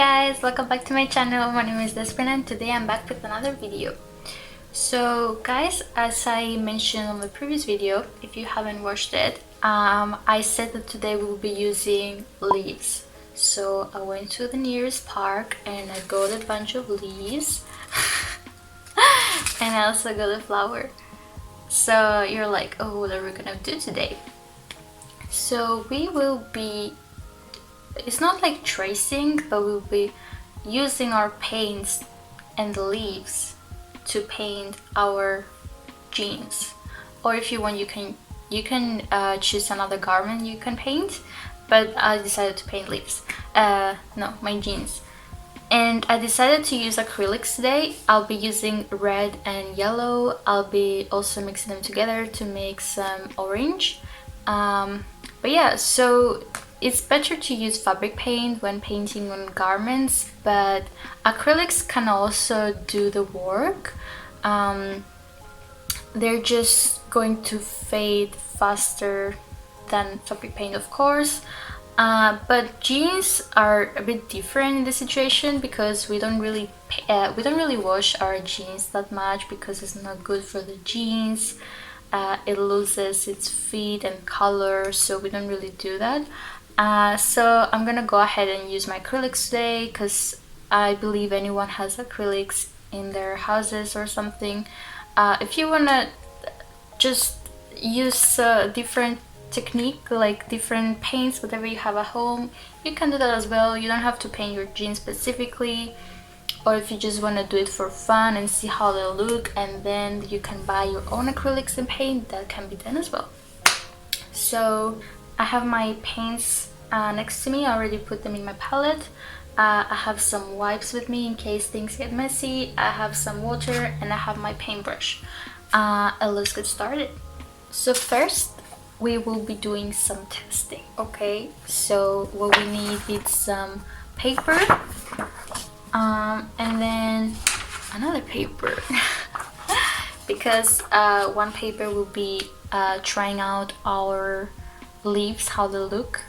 guys, welcome back to my channel. My name is Despina and today I'm back with another video. So guys, as I mentioned on the previous video, if you haven't watched it, I said that today we will be using leaves. So I went to the nearest park and I got a bunch of leaves and I also got a flower. So you're like, oh, what are we gonna do today? So we will be, it's not like tracing, but we'll be using our paints and the leaves to paint our jeans. Or if you want, you can choose another garment you can paint, but I decided to paint leaves. No, my jeans. And I decided to use acrylics today. I'll be using red and yellow. I'll be also mixing them together to make some orange. But yeah, so it's better to use fabric paint when painting on garments, but acrylics can also do the work. They're just going to fade faster than fabric paint, of course. But jeans are a bit different in this situation because we don't really wash our jeans that much because it's not good for the jeans. It loses its fit and color, so we don't really do that. So I'm gonna go ahead and use my acrylics today because I believe anyone has acrylics in their houses or something. If you wanna just use a different technique, like different paints, whatever you have at home, you can do that as well. You don't have to paint your jeans specifically. Or if you just want to do it for fun and see how they look, and then you can buy your own acrylics and paint, that can be done as well. So I have my paints next to me. I already put them in my palette. I have some wipes with me in case things get messy. I have some water and I have my paintbrush. And let's get started. So first we will be doing some testing, okay? So what we need is some paper, and then another paper because one paper will be trying out our leaves, how they look.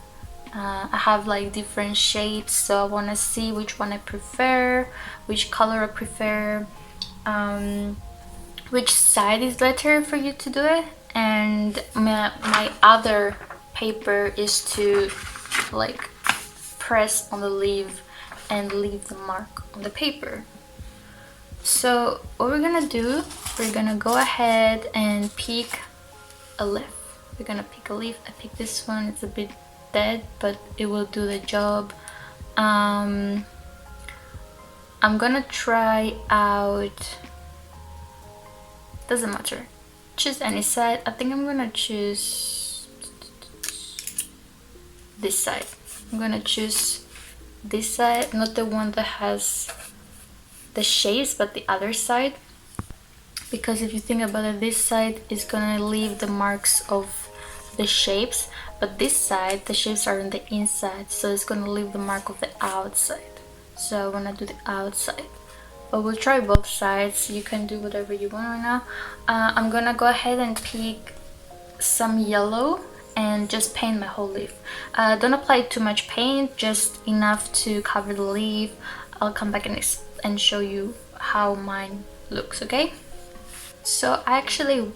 I have like different shapes, so I want to see which one I prefer, which color I prefer, which side is better for you to do it. And my other paper is to like press on the leaf and leave the mark on the paper. So what we're gonna do, we're gonna go ahead and pick a leaf. We're gonna pick a leaf. I picked this one. It's a bit dead, but it will do the job. I'm gonna try out, doesn't matter, choose any side. I think I'm gonna choose this side. I'm gonna choose this side, not the one that has the shapes, but the other side, because if you think about it, this side is gonna leave the marks of the shapes, but this side, the shapes are on the inside, so it's gonna leave the mark of the outside. So I wanna do the outside, but we'll try both sides. You can do whatever you want right now. I'm gonna go ahead and pick some yellow and just paint my whole leaf. Don't apply too much paint, just enough to cover the leaf. I'll come back and show you how mine looks, okay? So I actually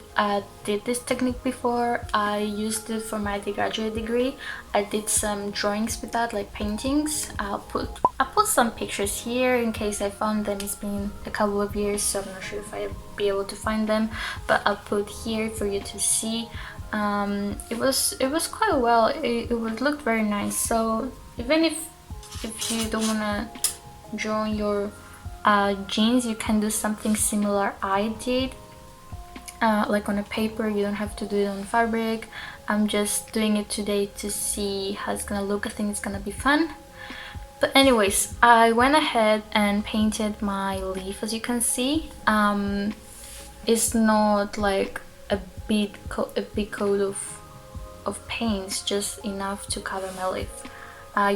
did this technique before. I used it for my undergraduate degree. I did some drawings with that, like paintings. I'll put some pictures here in case I found them. It's been a couple of years, so I'm not sure if I'll be able to find them, but I'll put here for you to see. It was quite well. It looked very nice. So even if you don't wanna draw on your jeans, you can do something similar I did. Like on a paper, you don't have to do it on fabric. I'm just doing it today to see how it's gonna look. I think it's gonna be fun. But anyways, I went ahead and painted my leaf. As you can see, it's not like a big coat of paints, just enough to cover my leaf.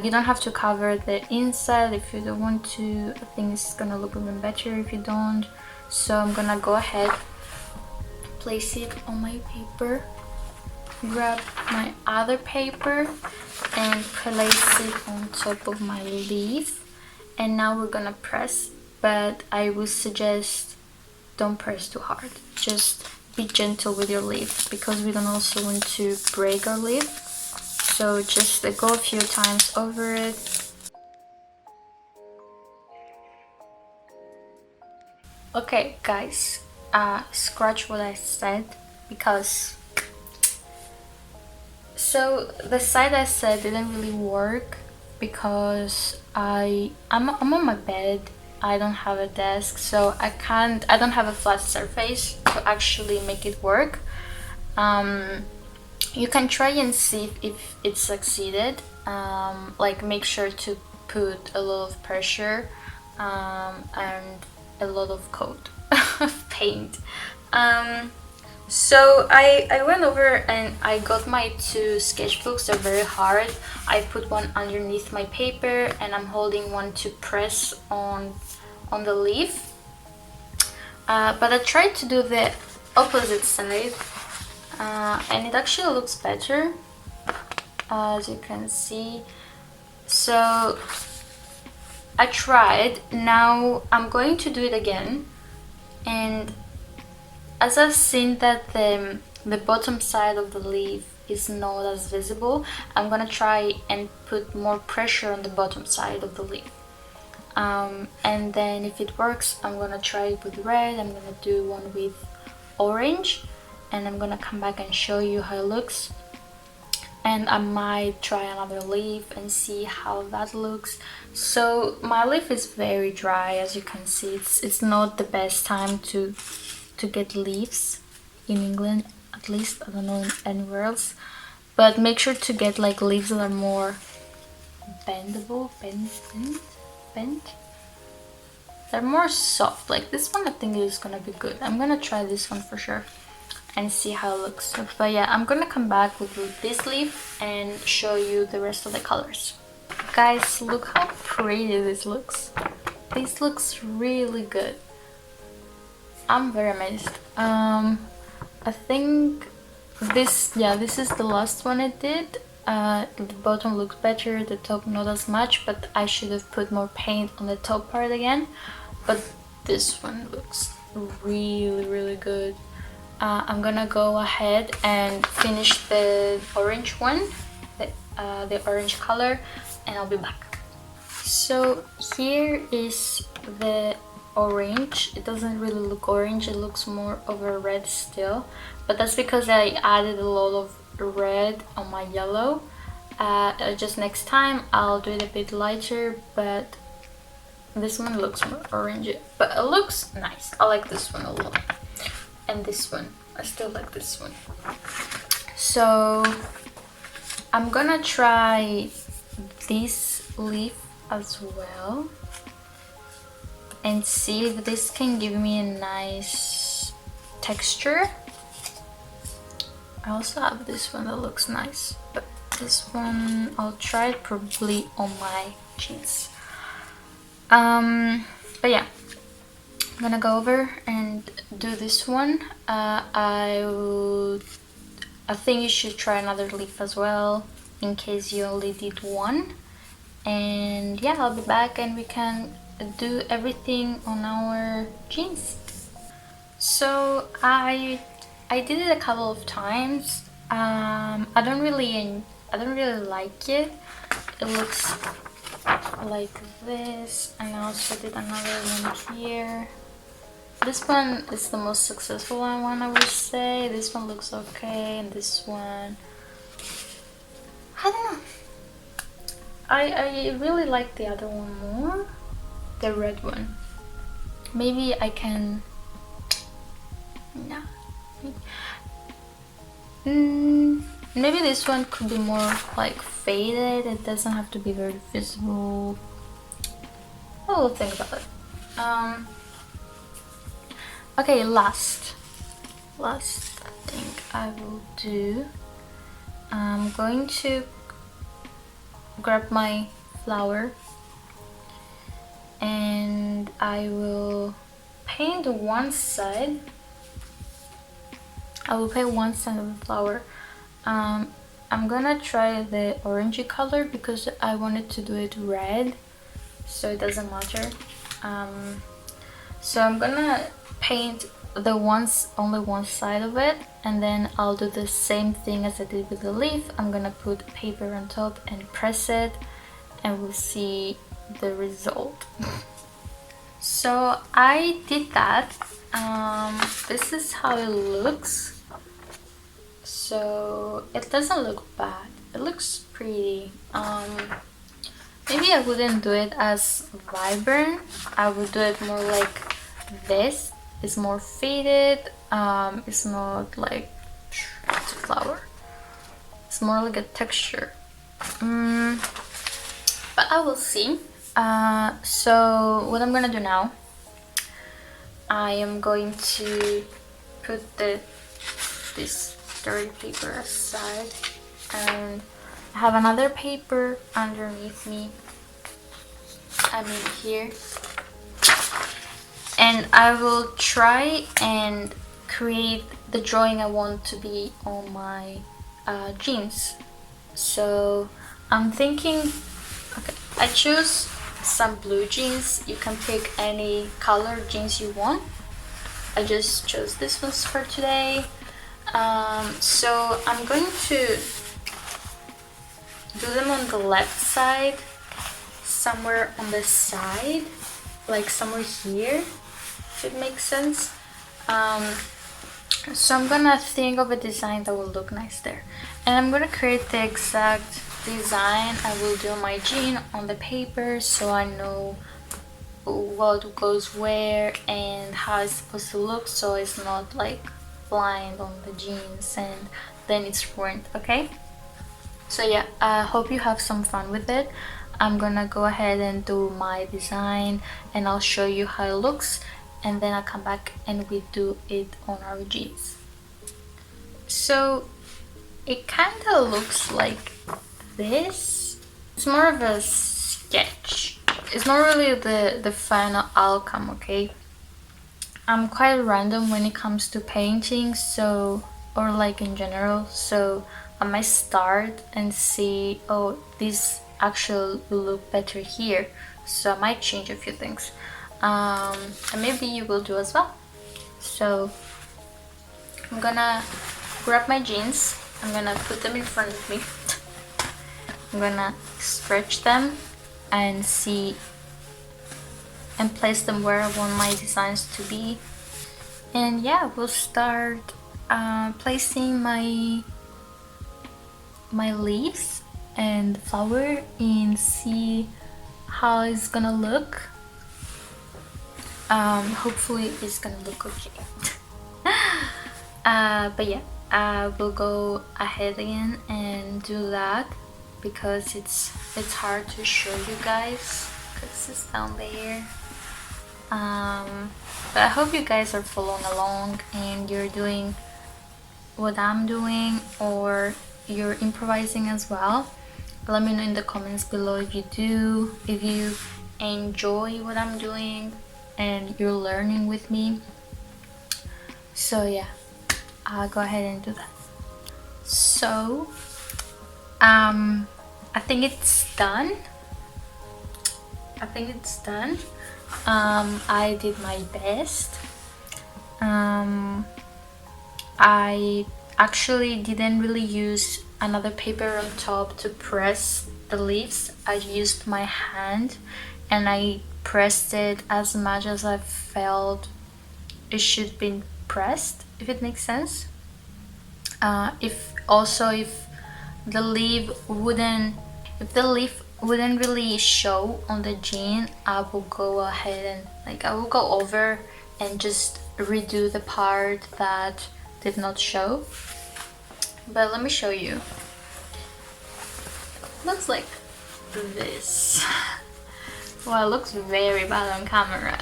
You don't have to cover the inside if you don't want to. I think it's gonna look even better if you don't. So I'm gonna go ahead, place it on my paper, grab my other paper and place it on top of my leaf, And now we're gonna press, but I would suggest don't press too hard. Just be gentle with your leaf, because we don't also want to break our leaf. So just go a few times over it. Okay guys, scratch what I said, because so the side I said didn't really work, because I'm on my bed. I don't have a desk, so I don't have a flat surface to actually make it work. You can try and see if it succeeded. Like, make sure to put a lot of pressure and a lot of coat of paint. So I went over and I got my two sketchbooks. They're very hard. I put one underneath my paper and I'm holding one to press on the leaf. But I tried to do the opposite side, and it actually looks better, as you can see. So I tried. Now I'm going to do it again, and as I've seen that the bottom side of the leaf is not as visible, I'm gonna try and put more pressure on the bottom side of the leaf. And then if it works, I'm gonna try it with red. I'm gonna do one with orange, and I'm gonna come back and show you how it looks. And I might try another leaf and see how that looks. So my leaf is very dry, as you can see. It's not the best time to get leaves in England, at least. I don't know anywhere else, but make sure to get like leaves that are more bendable, bent. They're more soft. Like this one I think is gonna be good. I'm gonna try this one for sure and see how it looks. But yeah, I'm gonna come back with this leaf and show you the rest of the colors. Guys, look how pretty this looks. This looks really good. I'm very amazed. I think this is the last one I did. The bottom looks better, the top not as much, but I should have put more paint on the top part again. But this one looks really good. I'm gonna go ahead and finish the orange one, the orange color, and I'll be back. So here is the orange. It doesn't really look orange, it looks more of a red still, but that's because I added a lot of red on my yellow. Just next time I'll do it a bit lighter, but this one looks more orangey, but it looks nice. I like this one a lot, and this one I still like this one. So I'm gonna try this leaf as well and see if this can give me a nice texture. I also have this one that looks nice, but this one I'll try it probably on my jeans. But yeah, I'm gonna go over and do this one. I think you should try another leaf as well in case you only did one. And yeah, I'll be back and we can do everything on our jeans. So I did it a couple of times. I don't really like it. It looks like this, and I also did another one here. This one is the most successful one, I would say. This one looks okay, and this one, I don't know. I really like the other one more, the red one. Maybe I can, no. Maybe this one could be more like faded. It doesn't have to be very visible. I will think about it. Okay, last thing I will do. I'm going to grab my flower and I will paint one side. I will paint one side of the flower. I'm gonna try the orangey color because I wanted to do it red. so it doesn't matter. So I'm gonna paint only one side of it, and then I'll do the same thing as I did with the leaf. I'm gonna put paper on top and press it, and we'll see the result. So I did that. This is how it looks. So it doesn't look bad. It looks pretty. Maybe I wouldn't do it as vibrant. I would do it more like this. It's more faded. It's not like it's a flower. It's more like a texture. But I will see. So what I'm gonna do now, I am going to put this dirty paper aside, and I have another paper underneath me, I mean here, and I will try and create the drawing I want to be on my jeans. So I'm thinking, okay, I choose some blue jeans. You can pick any color jeans you want. I just chose this ones for today. So I'm going to do them on the left side, somewhere on the side, like somewhere here, if it makes sense. So I'm gonna think of a design that will look nice there, and I'm gonna create the exact design I will do on my jean on the paper, so I know what goes where and how it's supposed to look, so it's not like blind on the jeans and then it's ruined. Okay, so yeah, I hope you have some fun with it. I'm gonna go ahead and do my design, and I'll show you how it looks, and then I'll come back and we do it on our jeans. So it kind of looks like this. It's more of a sketch. It's not really the final outcome, okay? I'm quite random when it comes to painting, so, or like in general, so I might start and see, oh, this actually will look better here, so I might change a few things, and maybe you will do as well. So I'm gonna grab my jeans, I'm gonna put them in front of me, I'm gonna stretch them and see and place them where I want my designs to be. And yeah, we'll start placing my leaves and flower and see how it's gonna look. Hopefully it's gonna look okay. But yeah, we'll go ahead again and do that, because it's hard to show you guys because it's down there. But I hope you guys are following along and you're doing what I'm doing, or you're improvising as well. Let me know in the comments below if you do, if you enjoy what I'm doing and you're learning with me. So yeah, I'll go ahead and do that. So I think it's done. I did my best. I actually didn't really use another paper on top to press the leaves. I used my hand and I pressed it as much as I felt it should be pressed, if it makes sense. If the leaf wouldn't really show on the jean, I will go ahead and I will go over and just redo the part that did not show. But let me show you. Looks like this. Well, it looks very bad on camera.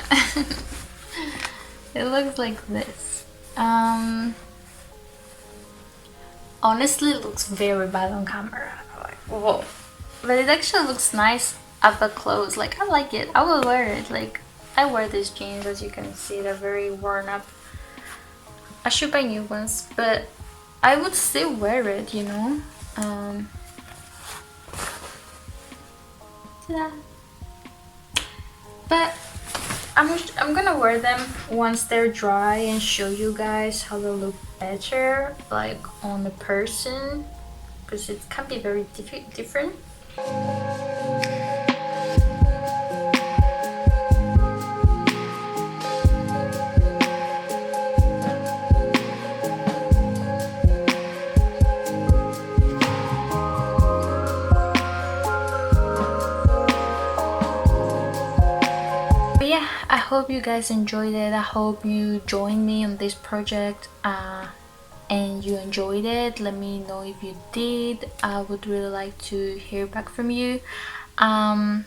It looks like this. Honestly, it looks very bad on camera. Like, whoa. But it actually looks nice up close. Like, I like it. I will wear it. Like, I wear these jeans, as you can see. They're very worn up. I should buy new ones, but I would still wear it, you know. Ta-da. But I'm gonna wear them once they're dry and show you guys how they look better, like on a person, because it can be very different. But yeah, I hope you guys enjoyed it. I hope you joined me on this project and you enjoyed it. Let me know if you did. I would really like to hear back from you. And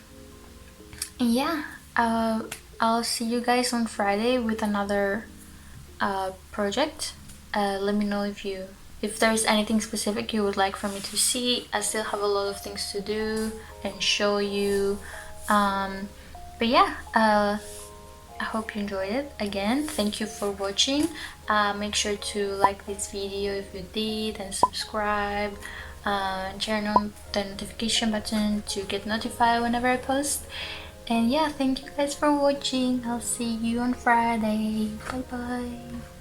yeah, I'll see you guys on Friday with another project. Let me know if there's anything specific you would like for me to see. I still have a lot of things to do and show you. But yeah, I hope you enjoyed it. Again, thank you for watching. Make sure to like this video if you did, and subscribe, turn on the notification button to get notified whenever I post. And yeah, thank you guys for watching. I'll see you on Friday. Bye bye.